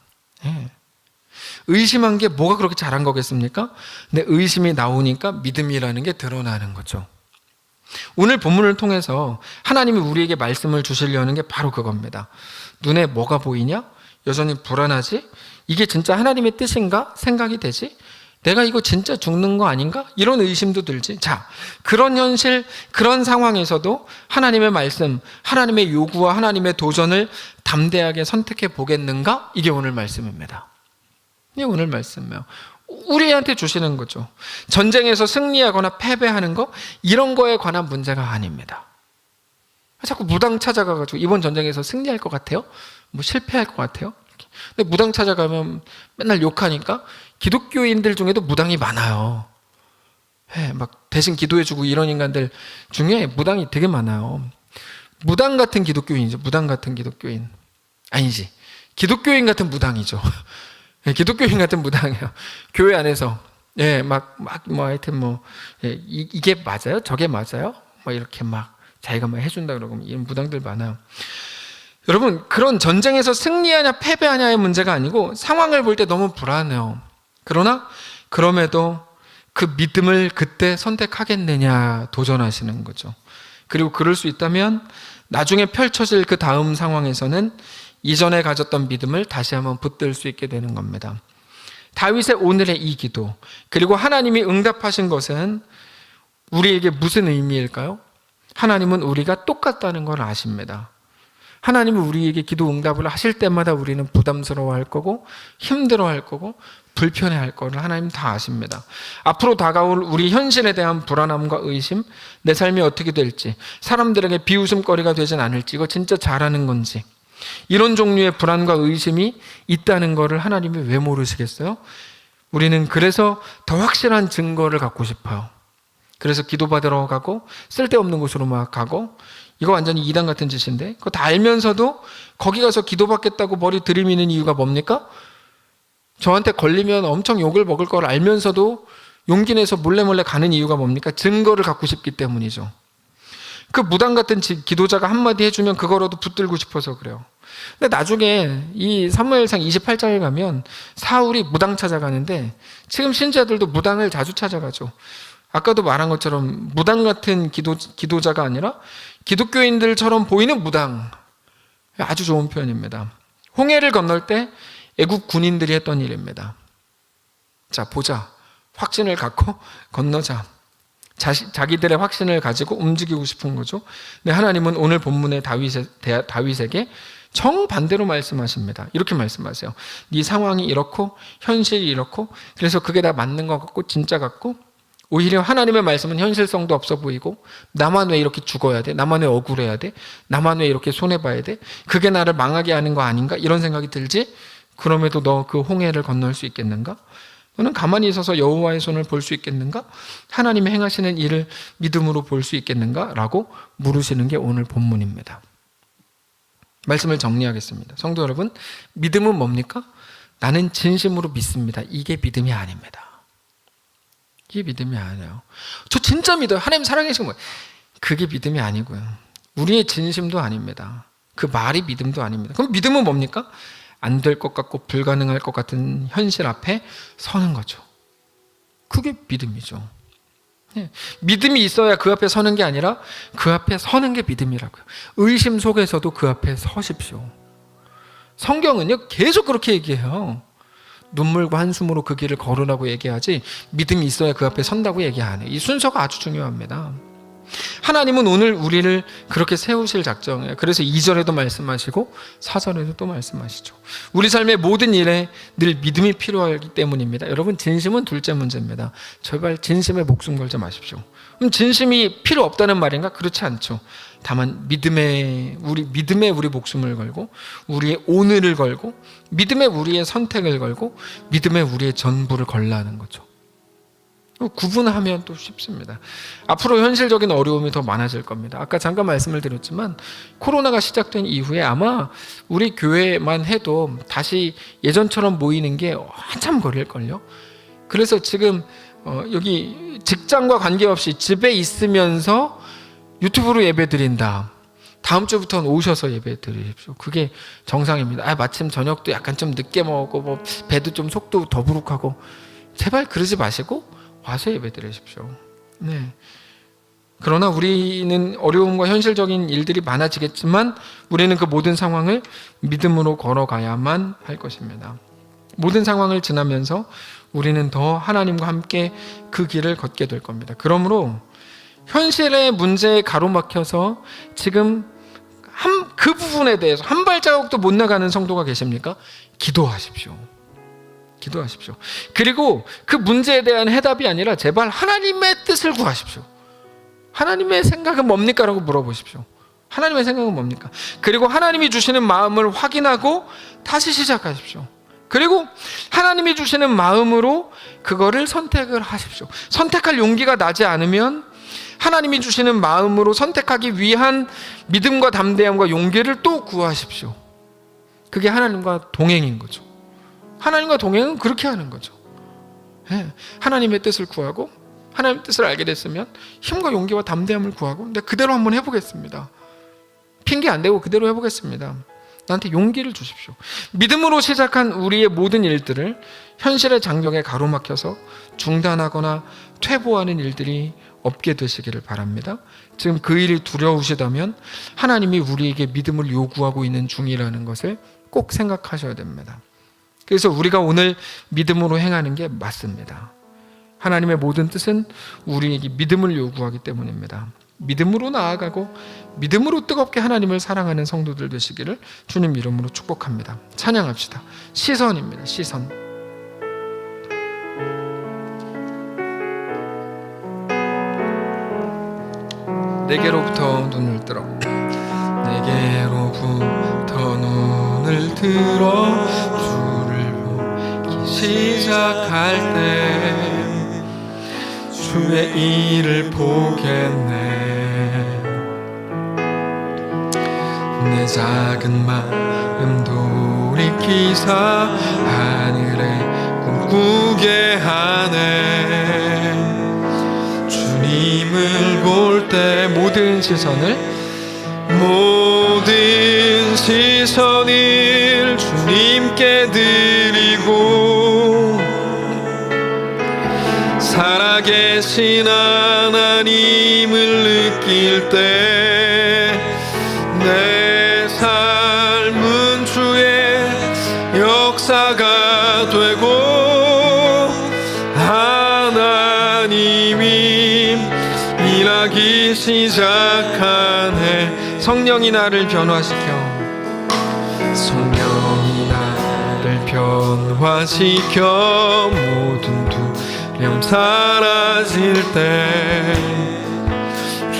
[SPEAKER 1] 의심한 게 뭐가 그렇게 잘한 거겠습니까? 근데 의심이 나오니까 믿음이라는 게 드러나는 거죠. 오늘 본문을 통해서 하나님이 우리에게 말씀을 주시려는 게 바로 그겁니다. 눈에 뭐가 보이냐? 여전히 불안하지? 이게 진짜 하나님의 뜻인가? 생각이 되지? 내가 이거 진짜 죽는 거 아닌가? 이런 의심도 들지. 자, 그런 현실, 그런 상황에서도 하나님의 말씀, 하나님의 요구와 하나님의 도전을 담대하게 선택해 보겠는가? 이게 오늘 말씀입니다. 이게 오늘 말씀이에요. 우리한테 주시는 거죠. 전쟁에서 승리하거나 패배하는 거 이런 거에 관한 문제가 아닙니다. 자꾸 무당 찾아가가지고 이번 전쟁에서 승리할 것 같아요? 뭐 실패할 것 같아요? 근데 무당 찾아가면 맨날 욕하니까 기독교인들 중에도 무당이 많아요. 막 대신 기도해주고 이런 인간들 중에 무당이 되게 많아요. 무당 같은 기독교인이죠. 무당 같은 기독교인. 아니지. 기독교인 같은 무당이죠. 기독교인 같은 무당이에요. 교회 안에서 하여튼 이게 맞아요? 저게 맞아요? 이렇게 막 자기가 막 해준다 그러고 이런 무당들 많아요. 여러분, 그런 전쟁에서 승리하냐 패배하냐의 문제가 아니고 상황을 볼 때 너무 불안해요. 그러나 그럼에도 그 믿음을 그때 선택하겠느냐 도전하시는 거죠. 그리고 그럴 수 있다면 나중에 펼쳐질 그 다음 상황에서는 이전에 가졌던 믿음을 다시 한번 붙들 수 있게 되는 겁니다. 다윗의 오늘의 이 기도, 그리고 하나님이 응답하신 것은 우리에게 무슨 의미일까요? 하나님은 우리가 똑같다는 걸 아십니다. 하나님은 우리에게 기도 응답을 하실 때마다 우리는 부담스러워할 거고 힘들어할 거고 불편해할 거를 하나님 다 아십니다. 앞으로 다가올 우리 현실에 대한 불안함과 의심, 내 삶이 어떻게 될지, 사람들에게 비웃음거리가 되진 않을지, 이거 진짜 잘하는 건지, 이런 종류의 불안과 의심이 있다는 것을 하나님이 왜 모르시겠어요? 우리는 그래서 더 확실한 증거를 갖고 싶어요. 그래서 기도받으러 가고 쓸데없는 곳으로 막 가고, 이거 완전히 이단 같은 짓인데, 그거 다 알면서도 거기 가서 기도받겠다고 머리 들이미는 이유가 뭡니까? 저한테 걸리면 엄청 욕을 먹을 걸 알면서도 용기 내서 몰래 가는 이유가 뭡니까? 증거를 갖고 싶기 때문이죠. 그 무당 같은 기도자가 한마디 해주면 그거라도 붙들고 싶어서 그래요. 근데 나중에 이 사무엘상 28장에 가면 사울이 무당 찾아가는데, 지금 신자들도 무당을 자주 찾아가죠. 아까도 말한 것처럼 무당 같은 기도자가 아니라 기독교인들처럼 보이는 무당. 아주 좋은 표현입니다. 홍해를 건널 때 애국 군인들이 했던 일입니다. 자, 보자. 확신을 갖고 건너자. 자기들의 확신을 가지고 움직이고 싶은 거죠. 근데 하나님은 오늘 본문의 다윗에게 정반대로 말씀하십니다. 이렇게 말씀하세요. 네 상황이 이렇고 현실이 이렇고, 그래서 그게 다 맞는 것 같고 진짜 같고, 오히려 하나님의 말씀은 현실성도 없어 보이고, 나만 왜 이렇게 죽어야 돼? 나만 왜 억울해야 돼? 나만 왜 이렇게 손해봐야 돼? 그게 나를 망하게 하는 거 아닌가? 이런 생각이 들지? 그럼에도 너 그 홍해를 건널 수 있겠는가? 너는 가만히 있어서 여호와의 손을 볼 수 있겠는가? 하나님이 행하시는 일을 믿음으로 볼 수 있겠는가? 라고 물으시는 게 오늘 본문입니다. 말씀을 정리하겠습니다. 성도 여러분, 믿음은 뭡니까? 나는 진심으로 믿습니다. 이게 믿음이 아닙니다. 이게 믿음이 아니에요. 저 진짜 믿어요. 하나님 살아계신 거예요. 그게 믿음이 아니고요. 우리의 진심도 아닙니다. 그 말이 믿음도 아닙니다. 그럼 믿음은 뭡니까? 안 될 것 같고 불가능할 것 같은 현실 앞에 서는 거죠. 그게 믿음이죠. 믿음이 있어야 그 앞에 서는 게 아니라 그 앞에 서는 게 믿음이라고요. 의심 속에서도 그 앞에 서십시오. 성경은요 계속 그렇게 얘기해요. 눈물과 한숨으로 그 길을 걸으라고 얘기하지, 믿음이 있어야 그 앞에 선다고 얘기 안 해요. 이 순서가 아주 중요합니다. 하나님은 오늘 우리를 그렇게 세우실 작정이에요. 그래서 2절에도 말씀하시고 4절에도 또 말씀하시죠. 우리 삶의 모든 일에 늘 믿음이 필요하기 때문입니다. 여러분, 진심은 둘째 문제입니다. 제발 진심에 목숨 걸지 마십시오. 그럼 진심이 필요 없다는 말인가? 그렇지 않죠. 다만 믿음에 우리 목숨을 걸고, 우리의 오늘을 걸고, 믿음에 우리의 선택을 걸고, 믿음에 우리의 전부를 걸라는 거죠. 구분하면 또 쉽습니다. 앞으로 현실적인 어려움이 더 많아질 겁니다. 아까 잠깐 말씀을 드렸지만 코로나가 시작된 이후에 아마 우리 교회만 해도 다시 예전처럼 모이는 게 한참 걸릴걸요. 그래서 지금 여기 직장과 관계없이 집에 있으면서 유튜브로 예배 드린다. 다음 주부터는 오셔서 예배 드리십시오. 그게 정상입니다. 마침 저녁도 약간 좀 늦게 먹고 배도 좀 속도 더부룩하고, 제발 그러지 마시고 와서 예배 드리십시오. 네. 그러나 우리는 어려움과 현실적인 일들이 많아지겠지만 우리는 그 모든 상황을 믿음으로 걸어가야만 할 것입니다. 모든 상황을 지나면서 우리는 더 하나님과 함께 그 길을 걷게 될 겁니다. 그러므로 현실의 문제에 가로막혀서 지금 그 부분에 대해서 한 발자국도 못 나가는 성도가 계십니까? 기도하십시오. 기도하십시오. 그리고 그 문제에 대한 해답이 아니라 제발 하나님의 뜻을 구하십시오. 하나님의 생각은 뭡니까? 라고 물어보십시오. 하나님의 생각은 뭡니까? 그리고 하나님이 주시는 마음을 확인하고 다시 시작하십시오. 그리고 하나님이 주시는 마음으로 그거를 선택을 하십시오. 선택할 용기가 나지 않으면 하나님이 주시는 마음으로 선택하기 위한 믿음과 담대함과 용기를 또 구하십시오. 그게 하나님과 동행인 거죠. 하나님과 동행은 그렇게 하는 거죠. 하나님의 뜻을 구하고, 하나님의 뜻을 알게 됐으면 힘과 용기와 담대함을 구하고, 근데 그대로 한번 해보겠습니다. 핑계 안 대고 그대로 해보겠습니다. 나한테 용기를 주십시오. 믿음으로 시작한 우리의 모든 일들을 현실의 장벽에 가로막혀서 중단하거나 퇴보하는 일들이 없게 되시기를 바랍니다. 지금 그 일이 두려우시다면 하나님이 우리에게 믿음을 요구하고 있는 중이라는 것을 꼭 생각하셔야 됩니다. 그래서 우리가 오늘 믿음으로 행하는 게 맞습니다. 하나님의 모든 뜻은 우리에게 믿음을 요구하기 때문입니다. 믿음으로 나아가고 믿음으로 뜨겁게 하나님을 사랑하는 성도들 되시기를 주님 이름으로 축복합니다. 찬양합시다. 시선입니다. 시선. 내게로부터 눈을 들어, 내게로부터 눈을 들어 주를 보기 시작할 때 주의 일을 보겠네. 내 작은 마음 돌이키사 하늘에 꿈꾸게 하네. 주님을 볼 때 모든 시선을 주님께 드리고 살아계신 하나님을 느낄 때 내 삶은 주의 역사가 되고 하나님이 일하기 시작하네. 성령이 나를 변화시켜, 성령이 나를 변화시켜 모든 두려움 사라질 때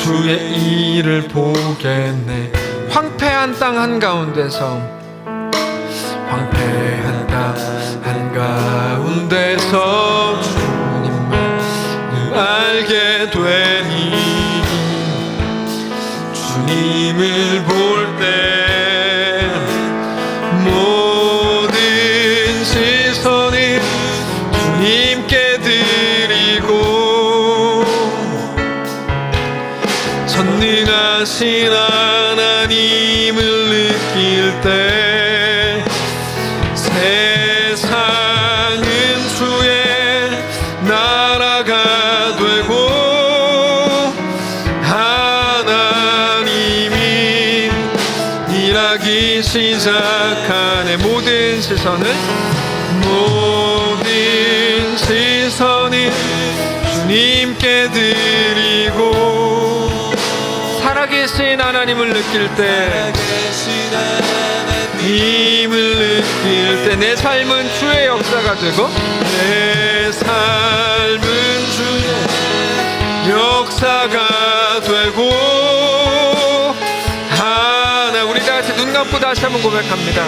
[SPEAKER 1] 주의 일을 보겠네. 황폐한 땅 한가운데서, 황폐한 땅 한가운데서 주님을 알게 되니 주님을 볼 때 모든 시선을 주님께 드리고 전능하신 하나님을 느낄 때 세상은 주의 나라가 되고 하나님이 일하기 시작하네. 모든 시선을 주님께 드리고 살아계신 하나님을 느낄 때 내 삶은 주의 역사가 되고 내 삶은 주의 역사가 되고 하나. 우리 다 같이 눈 감고 다시 한번 고백합니다.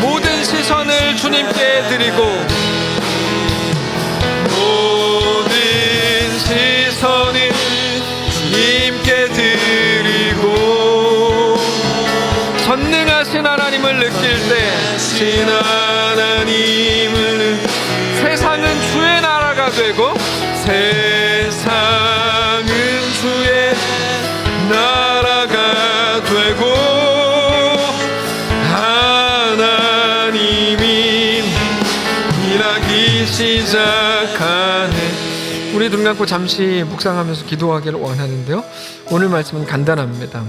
[SPEAKER 1] 모든 시선을 주님께 드리고 모든 시선을 주님께 드리고 전능하신 하나님을 느낄 때 세상은 주의 나라가 되고 세상은 주의 나라가 되고 하나님이 일하기 시작하네. 우리 눈 감고 잠시 묵상하면서 기도하기를 원하는데요, 오늘 말씀은 간단합니다.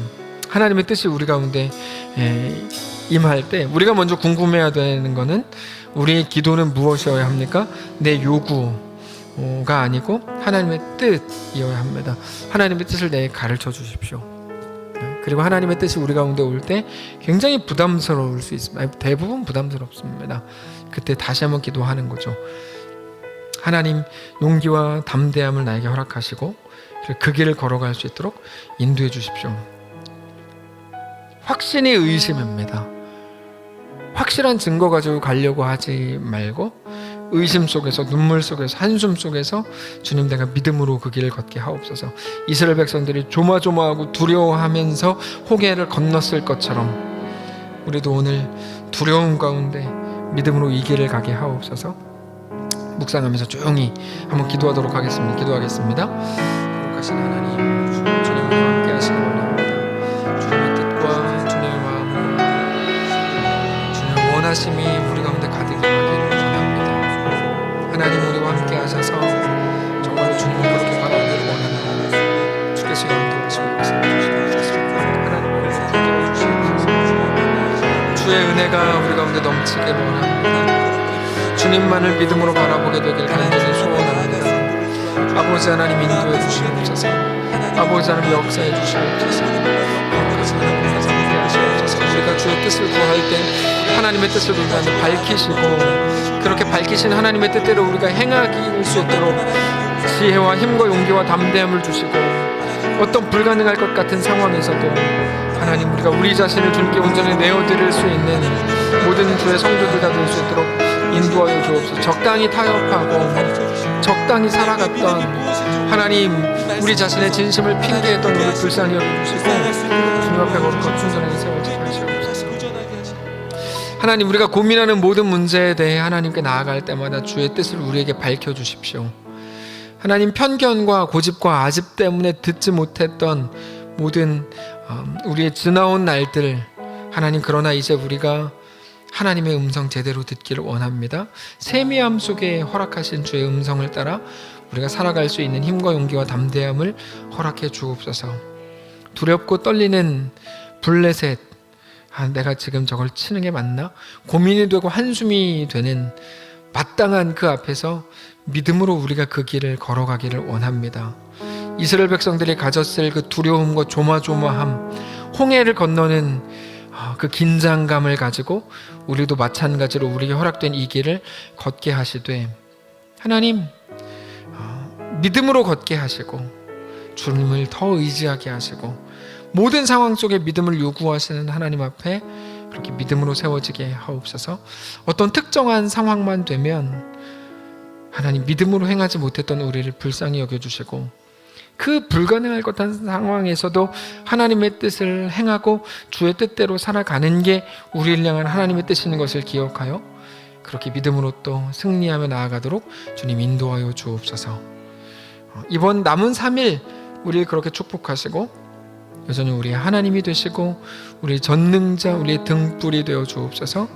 [SPEAKER 1] 하나님의 뜻이 우리 가운데 임할 때 우리가 먼저 궁금해야 되는 것은 우리의 기도는 무엇이어야 합니까? 내 요구가 아니고 하나님의 뜻이어야 합니다. 하나님의 뜻을 내게 가르쳐 주십시오. 그리고 하나님의 뜻이 우리 가운데 올 때 굉장히 부담스러울 수 있습니다. 대부분 부담스럽습니다. 그때 다시 한번 기도하는 거죠. 하나님, 용기와 담대함을 나에게 허락하시고 그 길을 걸어갈 수 있도록 인도해 주십시오. 확신이 의심입니다. 확실한 증거 가지고 가려고 하지 말고 의심 속에서, 눈물 속에서, 한숨 속에서 주님, 내가 믿음으로 그 길을 걷게 하옵소서. 이스라엘 백성들이 조마조마하고 두려워하면서 홍해를 건넜을 것처럼 우리도 오늘 두려움 가운데 믿음으로 이 길을 가게 하옵소서. 묵상하면서 조용히 한번 기도하도록 하겠습니다. 기도하겠습니다. 거룩하신 하나님, 주님과 함께 하시길 원합니다. 주님의 뜻과 주님의 마음으로 주님의 원하심이 우리 가운데 가득히 하기를 원합니다. 하나님, 우리와 함께 하셔서 정말로 주님을 그렇게 바라기를 원합니다. 주께서 인도하시고 역사하시옵소서. 하나님을 함께 주시옵소서. 주의 은혜가 우리 가운데 넘치기를 원합니다. 주님만을 믿음으로 바라보게 되길 간절히 소원합니다. 아버지 하나님, 인도해 주시옵소서. 아버지 하나님, 역사해 주시옵소서. 아버지 하나님, 함께 하시옵소서. 우리가 주의 뜻을 구할 때 하나님의 뜻을 우리가 밝히시고 그렇게 밝히신 하나님의 뜻대로 우리가 행하기 수 있도록 지혜와 힘과 용기와 담대함을 주시고 어떤 불가능할 것 같은 상황에서도 하나님, 우리가 우리 자신을 주님께 온전히 내어드릴 수 있는 모든 주의 성도들가 될 수 있도록 인도하여 주옵소서. 적당히 타협하고 적당히 살아갔던 하나님, 우리 자신의 진심을 핑계했던 우리 불쌍히 여겨주시고 주님 앞에 거룩한 순전하게 세워지게 하시옵소서. 하나님, 우리가 고민하는 모든 문제에 대해 하나님께 나아갈 때마다 주의 뜻을 우리에게 밝혀주십시오. 하나님, 편견과 고집과 아집 때문에 듣지 못했던 모든 우리의 지나온 날들, 하나님, 그러나 이제 우리가 하나님의 음성 제대로 듣기를 원합니다. 세미함 속에 허락하신 주의 음성을 따라 우리가 살아갈 수 있는 힘과 용기와 담대함을 허락해 주옵소서. 두렵고 떨리는 블레셋, 내가 지금 저걸 치는 게 맞나? 고민이 되고 한숨이 되는 마땅한 그 앞에서 믿음으로 우리가 그 길을 걸어가기를 원합니다. 이스라엘 백성들이 가졌을 그 두려움과 조마조마함, 홍해를 건너는 그 긴장감을 가지고 우리도 마찬가지로 우리에게 허락된 이 길을 걷게 하시되, 하나님, 믿음으로 걷게 하시고 주님을 더 의지하게 하시고 모든 상황 속에 믿음을 요구하시는 하나님 앞에 그렇게 믿음으로 세워지게 하옵소서. 어떤 특정한 상황만 되면 하나님, 믿음으로 행하지 못했던 우리를 불쌍히 여겨주시고 그 불가능할 것 같은 상황에서도 하나님의 뜻을 행하고 주의 뜻대로 살아가는 게 우리를 향한 하나님의 뜻인 것을 기억하여 그렇게 믿음으로 또 승리하며 나아가도록 주님 인도하여 주옵소서. 이번 남은 3일 우리를 그렇게 축복하시고 여전히 우리의 하나님이 되시고 우리의 전능자, 우리의 등불이 되어 주옵소서.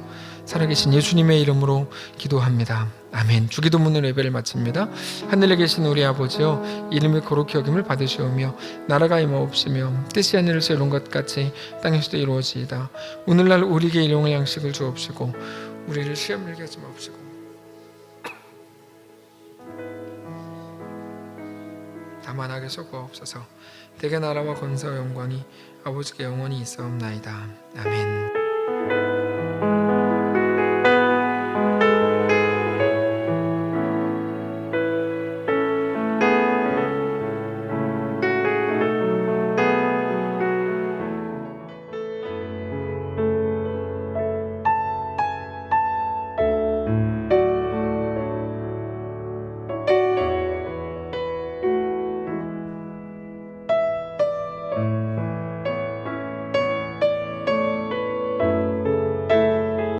[SPEAKER 1] 살아계신 예수님의 이름으로 기도합니다. 아멘. 주기도문으로 예배를 마칩니다. 하늘에 계신 우리 아버지여, 이름이 거룩히 여김을 받으시오며 나라가 임하옵시며 뜻이 하늘에서 이룬 것 같이 땅에서도 이루어지이다. 오늘날 우리에게 일용할 양식을 주옵시고 우리를 시험에 들게 하지 마옵시고 다만 악에서 구하옵소서. 대개 나라와 권세와 영광이 아버지께 영원히 있사옵나이다. 아멘.